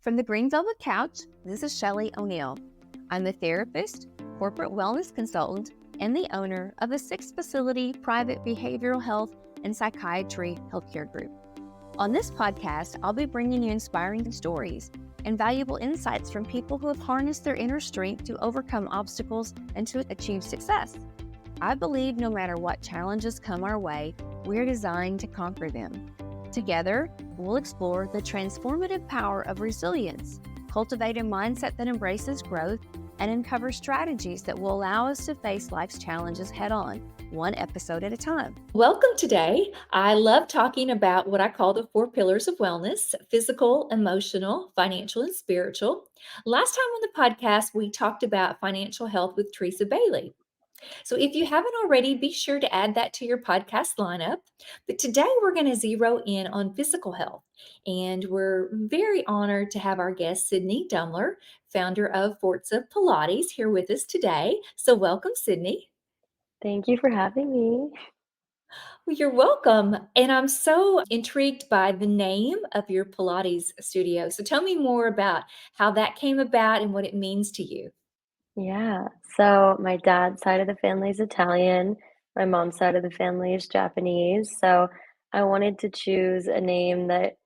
From the Green Velvet Couch, this is Shelly O'Neal. I'm a therapist, corporate wellness consultant, and the owner of a 6-facility private behavioral health and psychiatry healthcare group. On this podcast, I'll be bringing you inspiring stories and valuable insights from people who have harnessed their inner strength to overcome obstacles and to achieve success. I believe no matter what challenges come our way, we're designed to conquer them. Together, we'll explore the transformative power of resilience, cultivate a mindset that embraces growth, and uncover strategies that will allow us to face life's challenges head-on, one episode at a time. Welcome today. I love talking about what I call the 4 pillars of wellness: physical, emotional, financial, and spiritual. Last time on the podcast, we talked about financial health with Teresa Bailey. So if you haven't already, be sure to add that to your podcast lineup. But today we're going to zero in on physical health. And we're very honored to have our guest, Sydney Dumler, founder of Forza Pilates, here with us today. So welcome, Sydney. Thank you for having me. Well, you're welcome. And I'm so intrigued by the name of your Pilates studio. So tell me more about how that came about and what it means to you. Yeah. So my dad's side of the family is Italian. My mom's side of the family is Japanese. So I wanted to choose a name that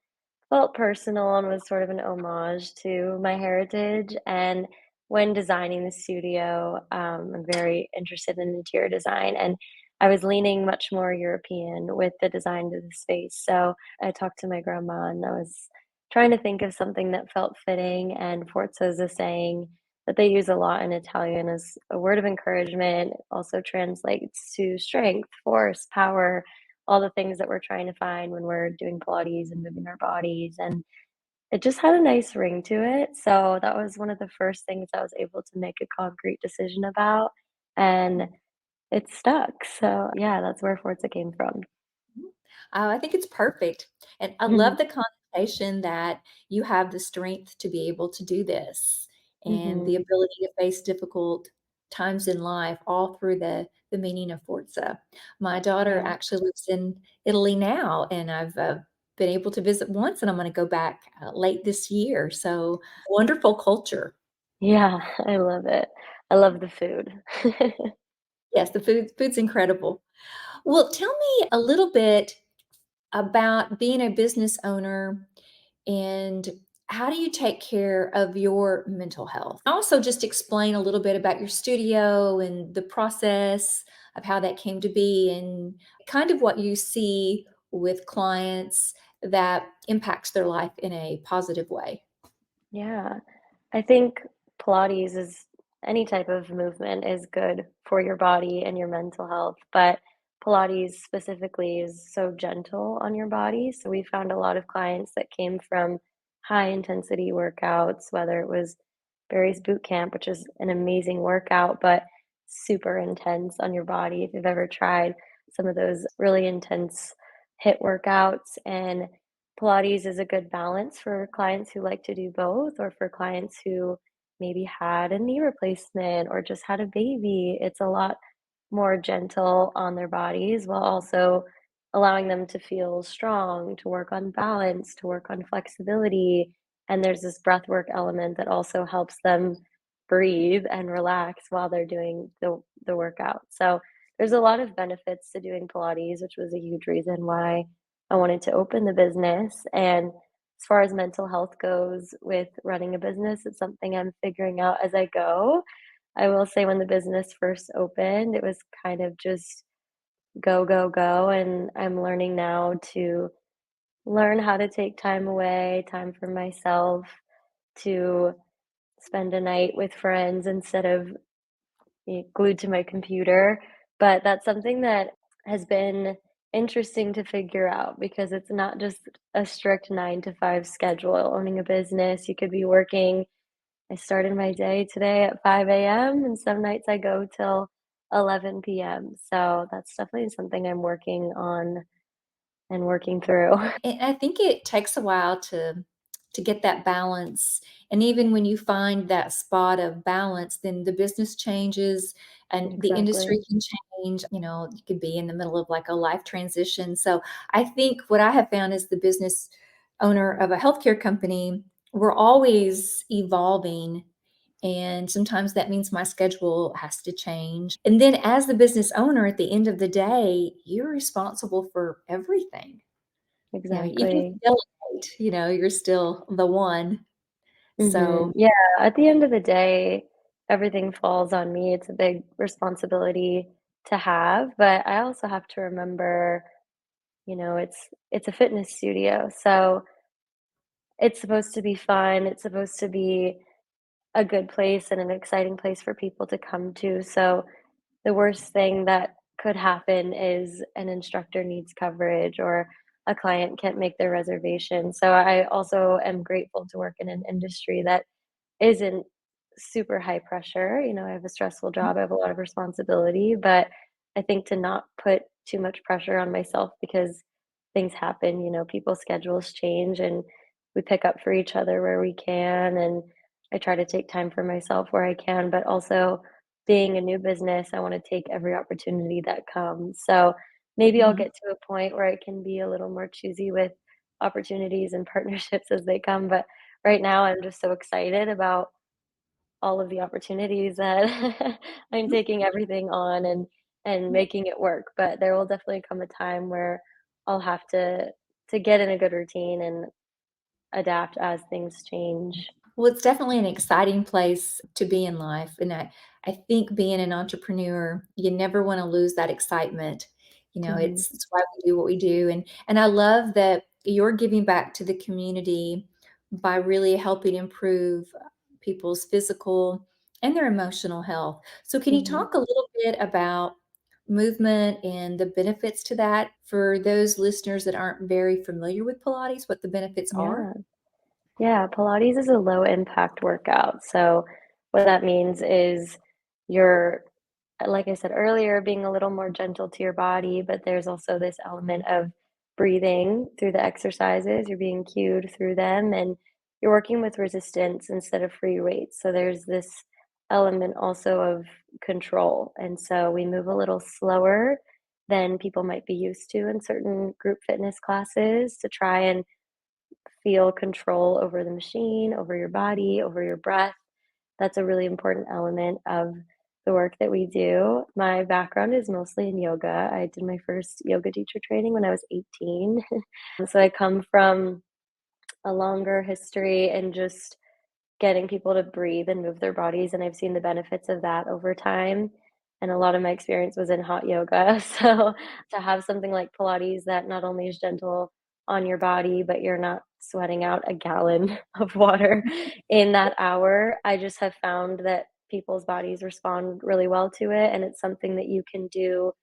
felt personal and was sort of an homage to my heritage. And when designing the studio, I'm very interested in interior design, and I was leaning much more European with the design of the space. So I talked to my grandma, and I was trying to think of something that felt fitting. And Forza is a saying that they use a lot in Italian as a word of encouragement. It also translates to strength, force, power, all the things that we're trying to find when we're doing Pilates and moving our bodies. And it just had a nice ring to it. So that was one of the first things I was able to make a concrete decision about. And it stuck. So yeah, that's where Forza came from. I think it's perfect. And I love the connotation that you have the strength to be able to do this and the Mhm. ability to face difficult times in life, all through the meaning of Forza. My daughter Yeah. actually lives in Italy now, and I've been able to visit once, and I'm going to go back late this year. So wonderful culture. Yeah, I love it. I love the food. Yes, the food's incredible. Well, tell me a little bit about being a business owner, and how do you take care of your mental health? Also, just explain a little bit about your studio and the process of how that came to be and kind of what you see with clients that impacts their life in a positive way. Yeah. I think Pilates is any type of movement is good for your body and your mental health, but Pilates specifically is so gentle on your body. So we found a lot of clients that came from high intensity workouts, whether it was Barry's boot camp, which is an amazing workout, but super intense on your body. If you've ever tried some of those really intense hit workouts, and Pilates is a good balance for clients who like to do both, or for clients who maybe had a knee replacement or just had a baby. It's a lot more gentle on their bodies while also allowing them to feel strong, to work on balance, to work on flexibility. And there's this breath work element that also helps them breathe and relax while they're doing the workout. So there's a lot of benefits to doing Pilates, which was a huge reason why I wanted to open the business. And as far as mental health goes with running a business, it's something I'm figuring out as I go. I will say when the business first opened, it was kind of just go, go, go. And I'm learning now to learn how to take time away, time for myself, to spend a night with friends instead of glued to my computer. But that's something that has been interesting to figure out because it's not just a strict 9 to 5 schedule. Owning a business, you could be working. I started my day today at 5 a.m., and some nights I go till 11 p.m. So that's definitely something I'm working on and working through. And I think it takes a while to get that balance. And even when you find that spot of balance, then the business changes and the industry Exactly. can change. You could be in the middle of like a life transition. So I think what I have found as the business owner of a healthcare company, we're always evolving. And sometimes that means my schedule has to change. And then as the business owner, at the end of the day, you're responsible for everything. Even if Exactly. you delegate, you're still the one. So, Yeah, at the end of the day, everything falls on me. It's a big responsibility to have, but I also have to remember, it's a fitness studio, so it's supposed to be fun. It's supposed to be a good place and an exciting place for people to come to. So the worst thing that could happen is an instructor needs coverage or a client can't make their reservation. So I also am grateful to work in an industry that isn't super high pressure. I have a stressful job, I have a lot of responsibility, but I think to not put too much pressure on myself because things happen, people's schedules change and we pick up for each other where we can. And I try to take time for myself where I can, but also being a new business, I want to take every opportunity that comes. So maybe I'll mhm. get to a point where I can be a little more choosy with opportunities and partnerships as they come. But right now, I'm just so excited about all of the opportunities that I'm taking everything on and making it work, but there will definitely come a time where I'll have to get in a good routine and adapt as things change. Well, it's definitely an exciting place to be in life. And I think being an entrepreneur, you never want to lose that excitement. Mhm. It's why we do what we do. And I love that you're giving back to the community by really helping improve people's physical and their emotional health. So can you Mhm. talk a little bit about movement and the benefits to that for those listeners that aren't very familiar with Pilates, what the benefits are? Yeah. Yeah, Pilates is a low impact workout. So what that means is you're, like I said earlier, being a little more gentle to your body, but there's also this element of breathing through the exercises. You're being cued through them and you're working with resistance instead of free weights. So there's this element also of control. And so we move a little slower than people might be used to in certain group fitness classes to try and feel control over the machine, over your body, over your breath. That's a really important element of the work that we do. My background is mostly in yoga. I did my first yoga teacher training when I was 18. So I come from a longer history and just getting people to breathe and move their bodies, and I've seen the benefits of that over time, and a lot of my experience was in hot yoga, so to have something like Pilates that not only is gentle on your body, but you're not sweating out a gallon of water in that hour, I just have found that people's bodies respond really well to it, and it's something that you can do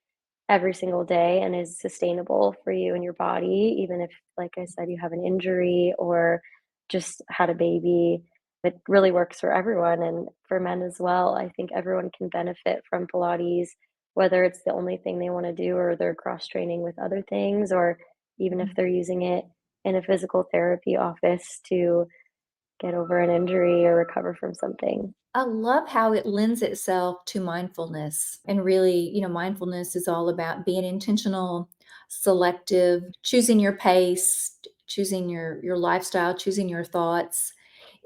every single day and is sustainable for you and your body, even if, like I said, you have an injury or just had a baby. It really works for everyone and for men as well. I think everyone can benefit from Pilates, whether it's the only thing they want to do or they're cross training with other things, or even if they're using it in a physical therapy office to get over an injury or recover from something. I love how it lends itself to mindfulness. And really, mindfulness is all about being intentional, selective, choosing your pace, choosing your lifestyle, choosing your thoughts.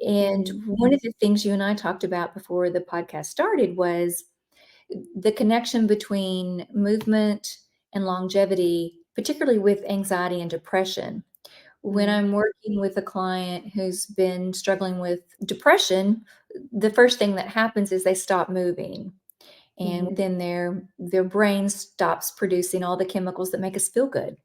And Hmm. one of the things you and I talked about before the podcast started was the connection between movement and longevity, particularly with anxiety and depression. When Hmm. I'm working with a client who's been struggling with depression, the first thing that happens is they stop moving, and Hmm. then their brain stops producing all the chemicals that make us feel good.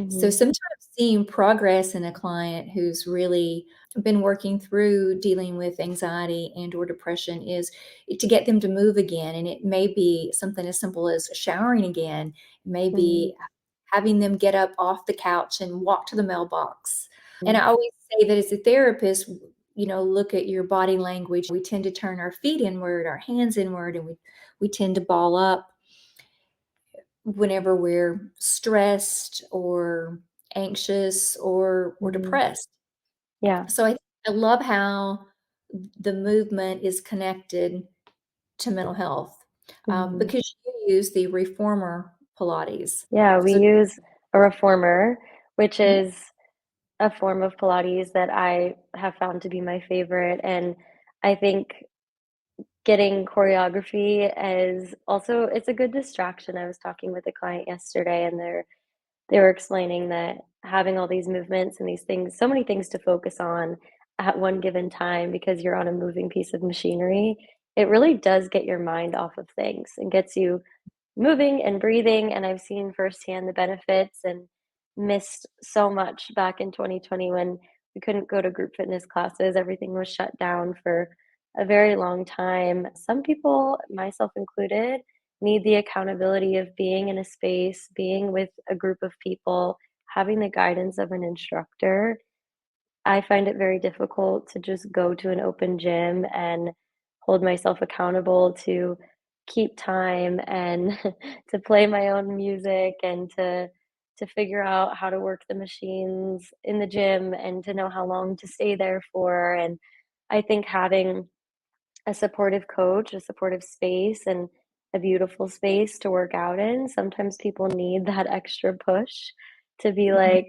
So Hmm. sometimes seeing progress in a client who's really been working through dealing with anxiety and or depression is to get them to move again. And it may be something as simple as showering again, Hmm. maybe having them get up off the couch and walk to the mailbox. And I always say that as a therapist, look at your body language. We tend to turn our feet inward, our hands inward, and we tend to ball up whenever we're stressed or anxious or Hmm. depressed. Yeah. So I love how the movement is connected to mental health, Hmm. because you use the reformer Pilates. Yeah, we So use a reformer, which mhm, is a form of Pilates that I have found to be my favorite. And I think getting choreography is also it's a good distraction. I was talking with a client yesterday and they were explaining that having all these movements and these things, so many things to focus on at one given time because you're on a moving piece of machinery, it really does get your mind off of things and gets you moving and breathing. And I've seen firsthand the benefits and missed so much back in 2020 when we couldn't go to group fitness classes. Everything was shut down for a very long time. Some people, myself included, need the accountability of being in a space, being with a group of people, having the guidance of an instructor. I find it very difficult to just go to an open gym and hold myself accountable to keep time and to play my own music and to figure out how to work the machines in the gym and to know how long to stay there for. And I think having a supportive coach, a supportive space, and a beautiful space to work out in. Sometimes people need that extra push to be Mhm. like,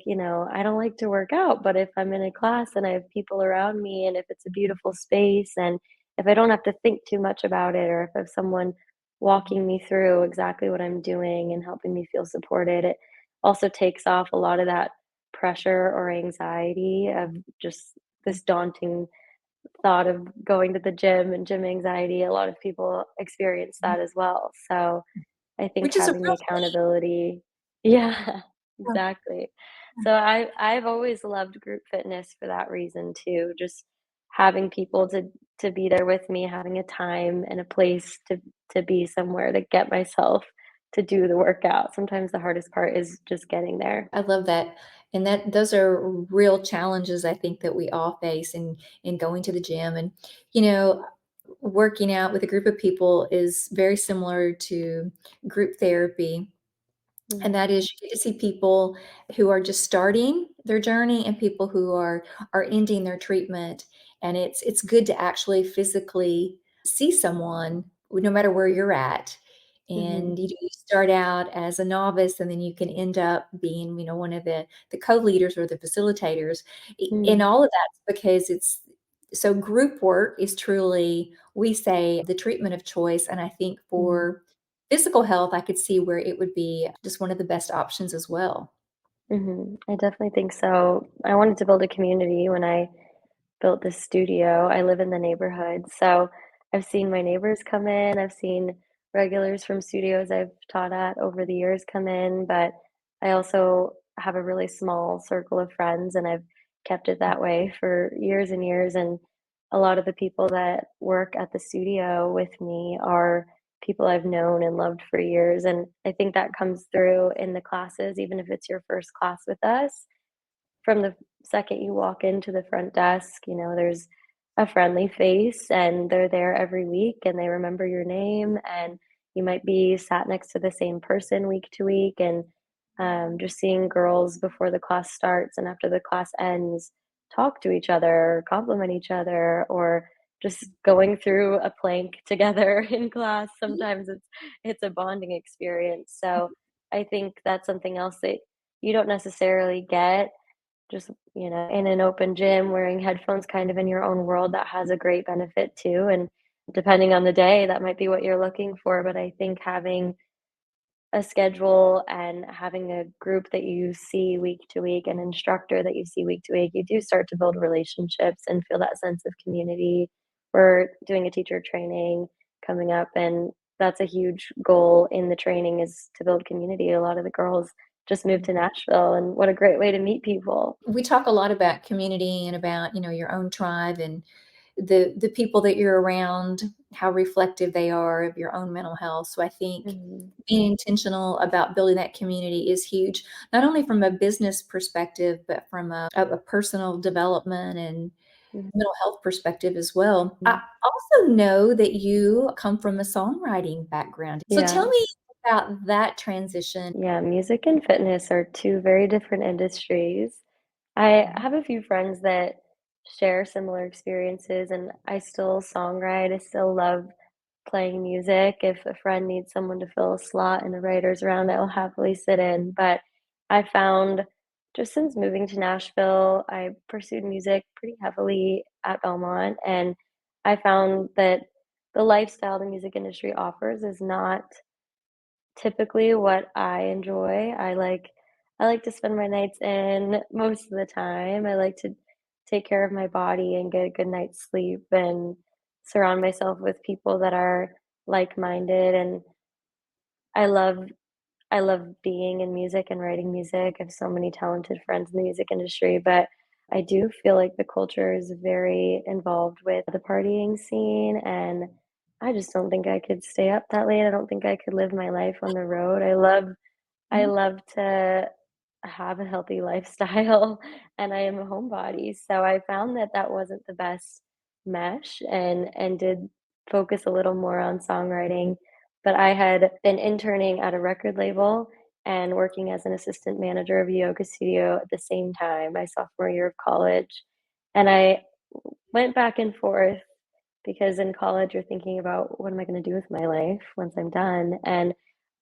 I don't like to work out, but if I'm in a class and I have people around me and if it's a beautiful space and if I don't have to think too much about it or if I have someone walking me through exactly what I'm doing and helping me feel supported, it also takes off a lot of that pressure or anxiety of just this daunting thought of going to the gym and gym anxiety. A lot of people experience that as well. So I think Which is a having the real thing. accountability. Yeah, Yeah. exactly. So I've always loved group fitness for that reason too. Just having people to be there with me, having a time and a place to be somewhere to get myself to do the workout. Sometimes the hardest part is just getting there. I love that. And that those are real challenges I think that we all face in going to the gym. And, you know, working out with a group of people is very similar to group therapy. And Mhm. that is you get to see people who are just starting their journey and people who are ending their treatment. And it's good to actually physically see someone no matter where you're at. Mhm. And you start out as a novice and then you can end up being, one of the co-leaders or the facilitators. And Mhm. all of that's because it's so group work is truly, we say, the treatment of choice. And I think Mhm. for physical health, I could see where it would be just one of the best options as well. I definitely think so. I wanted to build a community when I built this studio. I live in the neighborhood, so I've seen my neighbors come in. I've seen regulars from studios I've taught at over the years come in, but I also have a really small circle of friends, and I've kept it that way for years and years. And a lot of the people that work at the studio with me are people I've known and loved for years. And I think that comes through in the classes, even if it's your first class with us from the second you walk into the front desk, there's a friendly face and they're there every week and they remember your name and you might be sat next to the same person week to week and just seeing girls before the class starts and after the class ends talk to each other, compliment each other, or just going through a plank together in class. Mhm. Sometimes it's a bonding experience. So I think that's something else that you don't necessarily get just, in an open gym wearing headphones kind of in your own world that has a great benefit too. And depending on the day, that might be what you're looking for. But I think having a schedule and having a group that you see week to week, an instructor that you see week to week, you do start to build relationships and feel that sense of community. We're doing a teacher training coming up, and that's a huge goal in the training is to build community. A lot of the girls just moved to Nashville, and what a great way to meet people. We talk a lot about community and about, your own tribe and the people that you're around, how reflective they are of your own mental health. So I think Mhm, being intentional about building that community is huge, not only from a business perspective, but from a personal development and mhm, mental health perspective as well. I mhm. also know that you come from a songwriting background. So tell Yeah. me about that transition. Yeah, music and fitness are two very different industries. I have a few friends that share similar experiences, and I still songwrite. I still love playing music. If a friend needs someone to fill a slot in a writer's round, I'll happily sit in. But I found Just since moving to Nashville, I pursued music pretty heavily at Belmont, and I found that the lifestyle the music industry offers is not typically what I enjoy. I like to spend my nights in most of the time. I like to take care of my body and get a good night's sleep and surround myself with people that are like-minded, and I love I love being in music and writing music. I have so many talented friends in the music industry, but I do feel like the culture is very involved with the partying scene, and I just don't think I could stay up that late. I don't think I could live my life on the road. I Mhm. love to have a healthy lifestyle, and I am a homebody, so I found that that wasn't the best mesh, and did focus a little more on songwriting. But I had been interning at a record label and working as an assistant manager of a yoga studio at the same time, my sophomore year of college, and I went back and forth because in college you're thinking about what am I going to do with my life once I'm done. And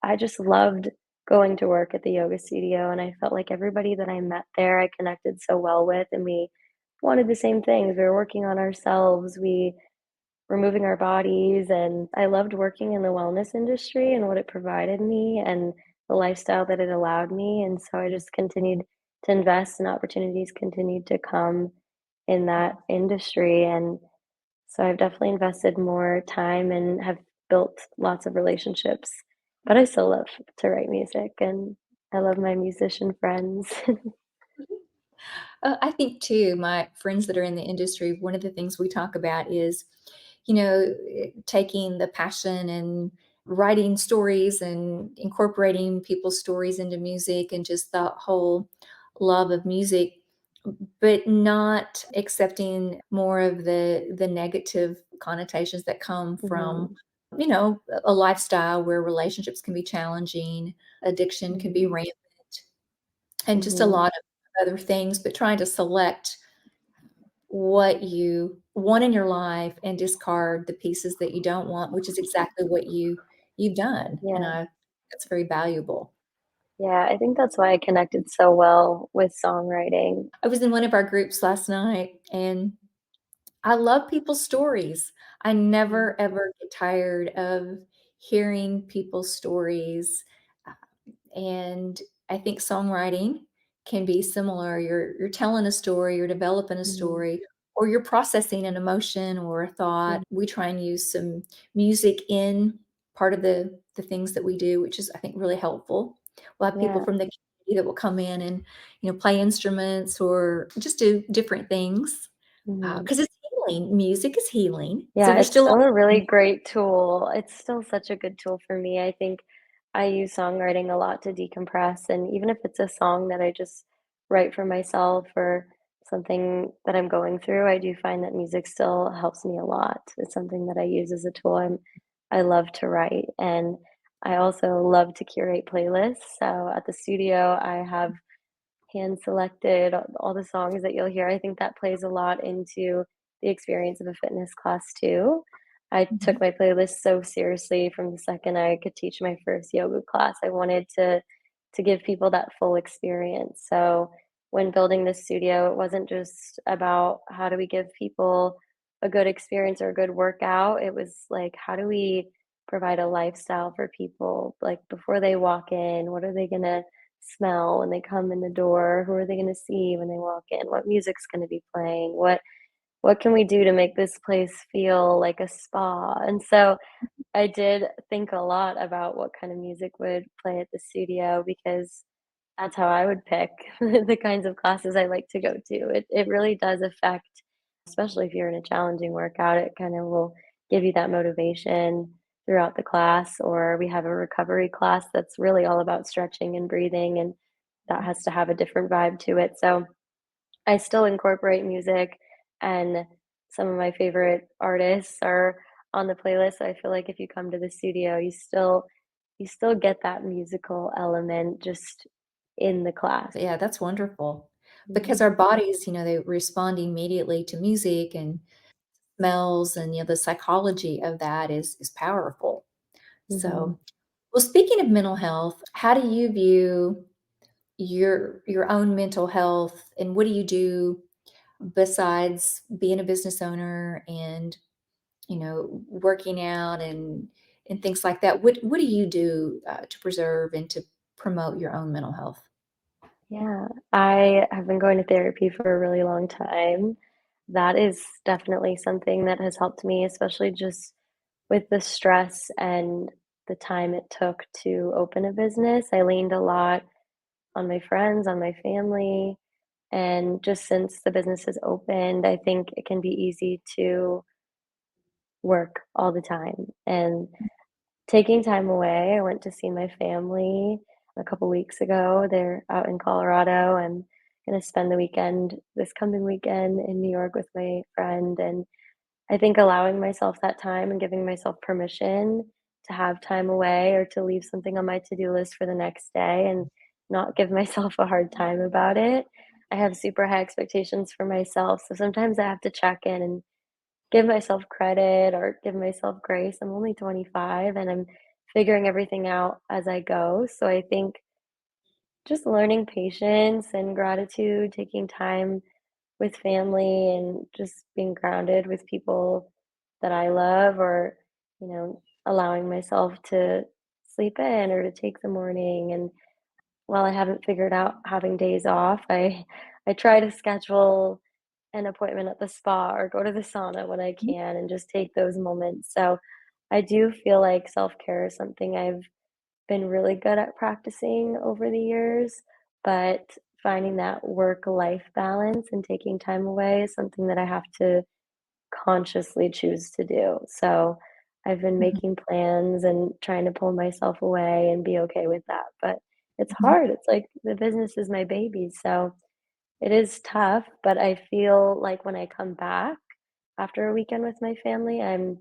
I just loved going to work at the yoga studio. And I felt like everybody that I met there, I connected so well with, and we wanted the same things. We were working on ourselves, we were moving our bodies. And I loved working in the wellness industry and what it provided me and the lifestyle that it allowed me. And so I just continued to invest, and opportunities continued to come in that industry. And so I've definitely invested more time and have built lots of relationships, but I still love to write music, and I love my musician friends. I think too, my friends that are in the industry, one of the things we talk about is, taking the passion and writing stories and incorporating people's stories into music and just the whole love of music, but not accepting more of the negative connotations that come from, Mhm, a lifestyle where relationships can be challenging, addiction can be mhm, rampant, and just a mhm. lot of other things, but trying to select what you want in your life and discard the pieces that you don't want, which is exactly what you've done, and Yeah, that's very valuable. yeah, I think that's why I connected so well with songwriting. I was in one of our groups last night, and I love people's stories. I Mhm, never ever get tired of hearing people's stories. And I think songwriting can be similar. You're telling a story, you're developing a mhm, story, or you're processing an emotion or a thought. mhm. We try and use some music in part of the things that we do, which is I think really helpful. We'll have people Yeah, from the community that will come in and play instruments or just do different things mhm. because it's healing. Music is healing, so Yeah, you're it's still still a on. really great tool. It's still such a good tool for me. I think I use songwriting a lot to decompress, and even if it's a song that I just write for myself or something that I'm going through, I do find that music still helps me a lot. It's something that I use as a tool. I love to write, and I also love to curate playlists. So at the studio, I have hand selected all the songs that you'll hear. I think that plays a lot into the experience of a fitness class too. I took Mhm. my playlist so seriously from the second I could teach my first yoga class. I wanted to give people that full experience. So when building this studio, it wasn't just about how do we give people a good experience or a good workout. It was like how do we provide a lifestyle for people like before they walk in, what are they going to smell when they come in the door? Who are they gonna see when they walk in? What music's gonna be playing? What can we do to make this place feel like a spa? And so I did think a lot about what kind of music would play at the studio because that's how I would pick the kinds of classes I like to go to. It really does affect, especially if you're in a challenging workout, it kind of will give you that motivation throughout the class. Or we have a recovery class that's really all about stretching and breathing, and that has to have a different vibe to it. So I still incorporate music, and some of my favorite artists are on the playlist. I feel like if you come to the studio, you still get that musical element just in the class. Yeah, that's wonderful because Mhm, our bodies, they respond immediately to music and smells, and the psychology of that is powerful. mhm. So, well, speaking of mental health, how do you view your own mental health, and what do you do besides being a business owner and, working out and things like that? What do you do to preserve and to promote your own mental health? Yeah, I have been going to therapy for a really long time. That is definitely something that has helped me, especially just with the stress and the time it took to open a business. I leaned a lot on my friends, on my family, and just since the business has opened, I think it can be easy to work all the time. And taking time away, I went to see my family a couple weeks ago. They're out in Colorado. I'm gonna spend the weekend this coming weekend in New York with my friend, and I think allowing myself that time and giving myself permission to have time away or to leave something on my to-do list for the next day and not give myself a hard time about it. I have super high expectations for myself, so sometimes I have to check in and give myself credit or give myself grace. I'm only 25 and I'm figuring everything out as I go. So I think just learning patience and gratitude, taking time with family and just being grounded with people that I love or, allowing myself to sleep in or to take the morning. And while I haven't figured out having days off, I try to schedule an appointment at the spa or go to the sauna when I can and just take those moments. So I do feel like self-care is something I've been really good at practicing over the years, but finding that work-life balance and taking time away is something that I have to consciously choose to do. So I've been Mhm, making plans and trying to pull myself away and be okay with that. But it's mhm, hard. It's like the business is my baby. So it is tough, but I feel like when I come back after a weekend with my family, I'm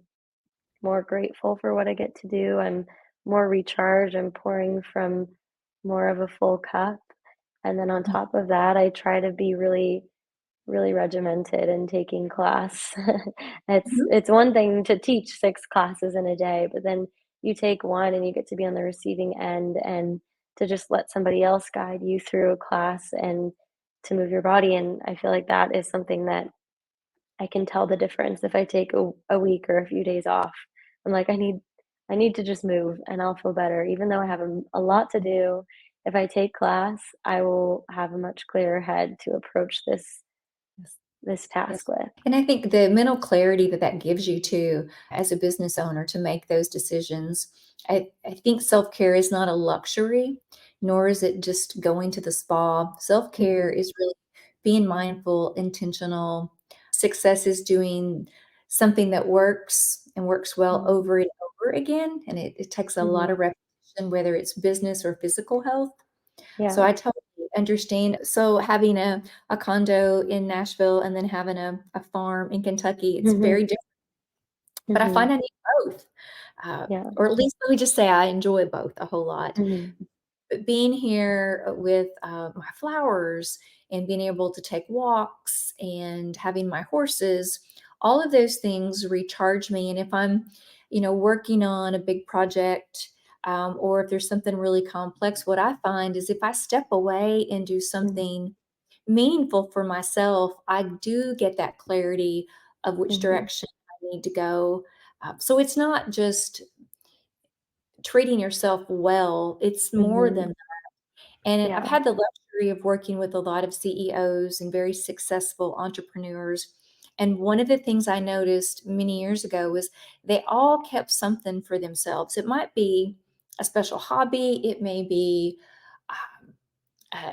more grateful for what I get to do. I'm more recharged. I'm pouring from more of a full cup. And then on mhm, top of that, I try to be really regimented in taking class. mhm. It's one thing to teach 6 classes in a day, but then you take one and you get to be on the receiving end and to just let somebody else guide you through a class and to move your body, and I feel like that is something that I can tell the difference if I take a week or a few days off. I'm like, I need to just move and I'll feel better. Even though I have a lot to do, if I take class, I will have a much clearer head to approach Yes. this Yes. task with. And I think the mental clarity that that gives you too, as a business owner, to make those decisions. I think self care is not a luxury, nor is it just going to the spa. Self care Mhm, is really being mindful, intentional. Success is doing something that works and works well mhm, over and over again. And it takes a lot of mhm. repetition, whether it's business or physical health. So Yeah. I totally understand. So having a condo in Nashville and then having a farm in Kentucky, it's very Mhm, different. But I mhm. find I need both, Yeah. or at least let me just say I enjoy both a whole lot. Mhm, But being here with my flowers and being able to take walks and having my horses, all of those things recharge me. And if I'm, working on a big project, or if there's something really complex, what I find is if I step away and do mhm, something meaningful for myself, I do get that clarity of which mhm, direction I need to go. So it's not just treating yourself well, it's more mhm. than. And I've Yeah. had the luxury of working with a lot of CEOs and very successful entrepreneurs. And one of the things I noticed many years ago was they all kept something for themselves. It might be a special hobby, it may be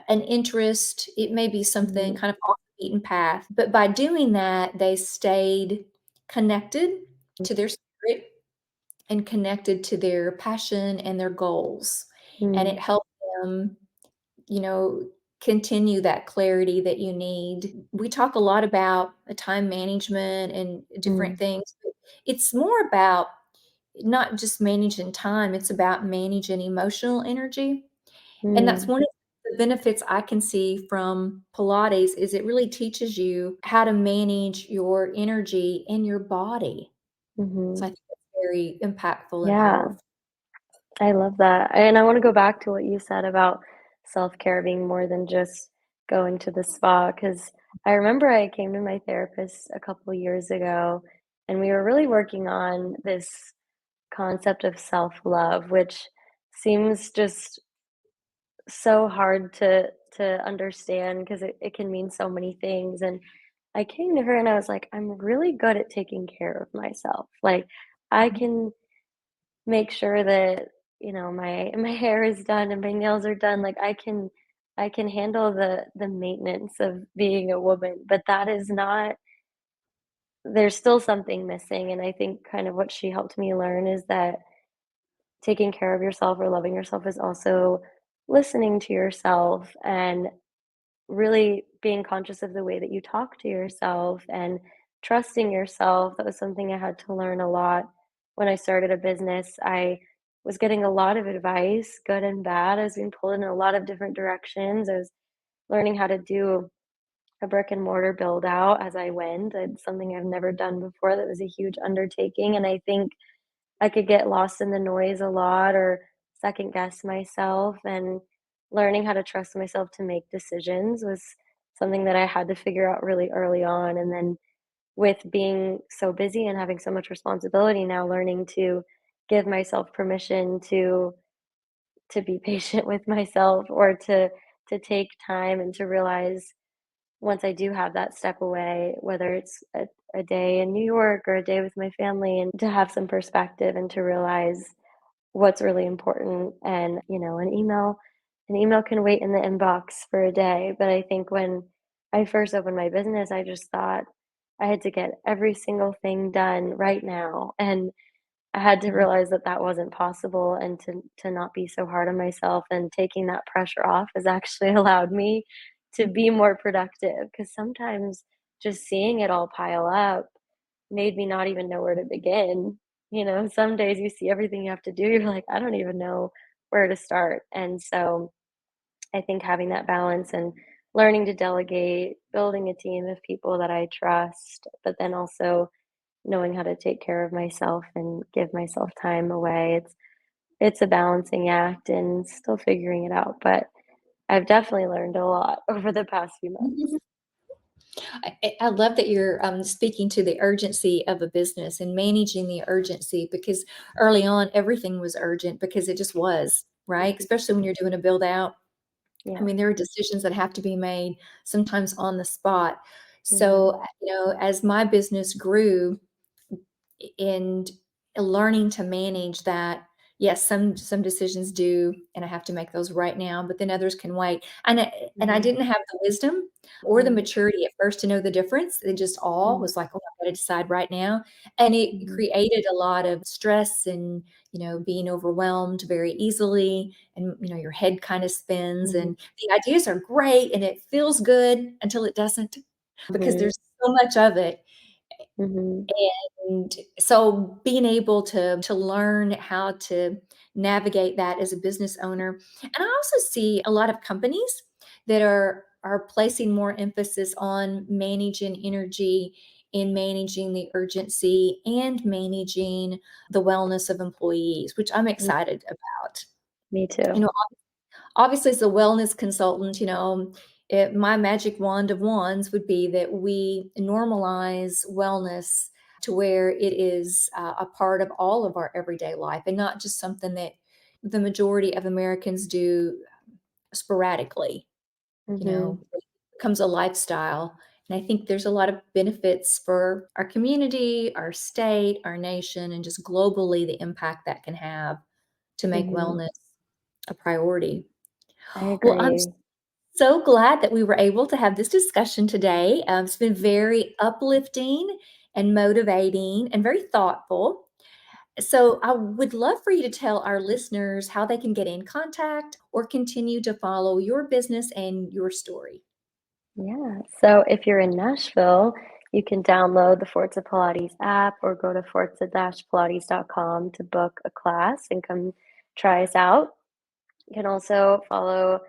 an interest, it may be something Mhm, kind of off the beaten path. But by doing that, they stayed connected to their spirit and connected to their passion and their goals. And it mm, helped them, you know, continue that clarity that you need. We talk a lot about time management and different mm, things. But it's more about not just managing time, it's about managing emotional energy. And that's mm, one of the benefits I can see from Pilates is it really teaches you how to manage your energy in your body. So mhm. I think that's very impactful in Yeah. health. I love that, and I wanna go back to what you said about self-care being more than just going to the spa. Because I remember I came to my therapist a couple years ago, and we were really working on this concept of self-love, which seems just so hard to understand because it can mean so many things. And I came to her and I was like, I'm really good at taking care of myself. Like I can make sure that, my hair is done and my nails are done. Like I can handle the maintenance of being a woman, but that is not there's still something missing. And I think kind of what she helped me learn is that taking care of yourself or loving yourself is also listening to yourself and really being conscious of the way that you talk to yourself and trusting yourself. That was something I had to learn a lot when I started a business. I was getting a lot of advice, good and bad. I was being pulled in a lot of different directions. I was learning how to do a brick and mortar build out as I went. It's something I've never done before. That was a huge undertaking. And I think I could get lost in the noise a lot or second guess myself, and learning how to trust myself to make decisions was something that I had to figure out really early on. And then with being so busy and having so much responsibility now, learning to give myself permission to be patient with myself or to take time and to realize once I do have that step away, whether it's a day in New York or a day with my family, and to have some perspective and to realize what's really important. And, an email can wait in the inbox for a day. But I think when I first opened my business, I just thought I had to get every single thing done right now. And I had to Mhm. realize that that wasn't possible, and to not be so hard on myself, and taking that pressure off has actually allowed me to be more productive. Because sometimes just seeing it all pile up made me not even know where to begin. Some days you see everything you have to do, you're like, I don't even know where to start. And so I think having that balance and learning to delegate, building a team of people that I trust, but then also knowing how to take care of myself and give myself time away. It's a balancing act and still figuring it out, but I've definitely learned a lot over the past few months. Mhm. I love that you're speaking to the urgency of a business and managing the urgency, because early on everything was urgent because it just was, right? Mhm. Especially when you're doing a build out. I Yeah. mean, there are decisions that have to be made sometimes on the spot. Mhm. So, as my business grew, and learning to manage that, yes, some decisions do, and I have to make those right now, but then others can wait. And I Mhm. didn't have the wisdom or the Mhm. maturity at first to know the difference. It just all Mhm. was like, oh, I got to decide right now. And it Mhm. created a lot of stress and, being overwhelmed very easily. And, your head kind of spins, Mhm. and the ideas are great and it feels good until it doesn't, because Mhm. there's so much of it. Mhm. And so being able to learn how to navigate that as a business owner. And I also see a lot of companies that are placing more emphasis on managing energy and managing the urgency and managing the wellness of employees, which I'm Mhm. excited about. Me You too. know, obviously, as a wellness consultant, my magic wand of wands would be that we normalize wellness to where it is a part of all of our everyday life, and not just something that the majority of Americans do sporadically. Mhm. It becomes a lifestyle. And I think there's a lot of benefits for our community, our state, our nation, and just globally the impact that can have to make Mhm. wellness a priority. I Well, I'm agree. so glad that we were able to have this discussion today. It's been very uplifting and motivating and very thoughtful. So, I would love for you to tell our listeners how they can get in contact or continue to follow your business and your story. Yeah. So if you're in Nashville, you can download the Forza Pilates app or go to forza-pilates.com to book a class and come try us out. You can also follow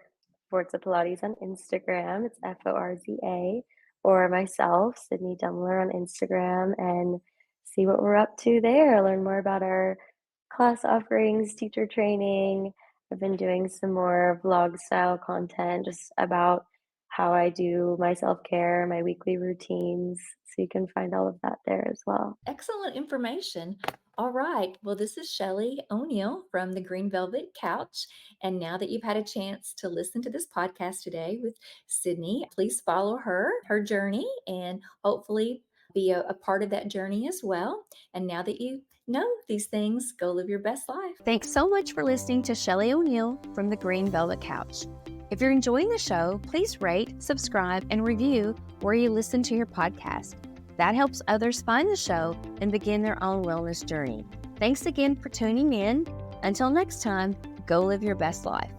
Forza Pilates on Instagram. It's Forza, or myself, Sydney Dumler, on Instagram, and see what we're up to there. Learn more about our class offerings, teacher training, I've been doing some more vlog style content just about how I do my self-care, my weekly routines. So you can find all of that there as well. Excellent information. All right. Well, this is Shelly O'Neal from the Green Velvet Couch. And now that you've had a chance to listen to this podcast today with Sydney, please follow her journey, and hopefully be a part of that journey as well. And now that you know these things, go live your best life. Thanks so much for listening to Shelly O'Neal from the Green Velvet Couch. If you're enjoying the show, please rate, subscribe, and review where you listen to your podcast. That helps others find the show and begin their own wellness journey. Thanks again for tuning in. Until next time, go live your best life.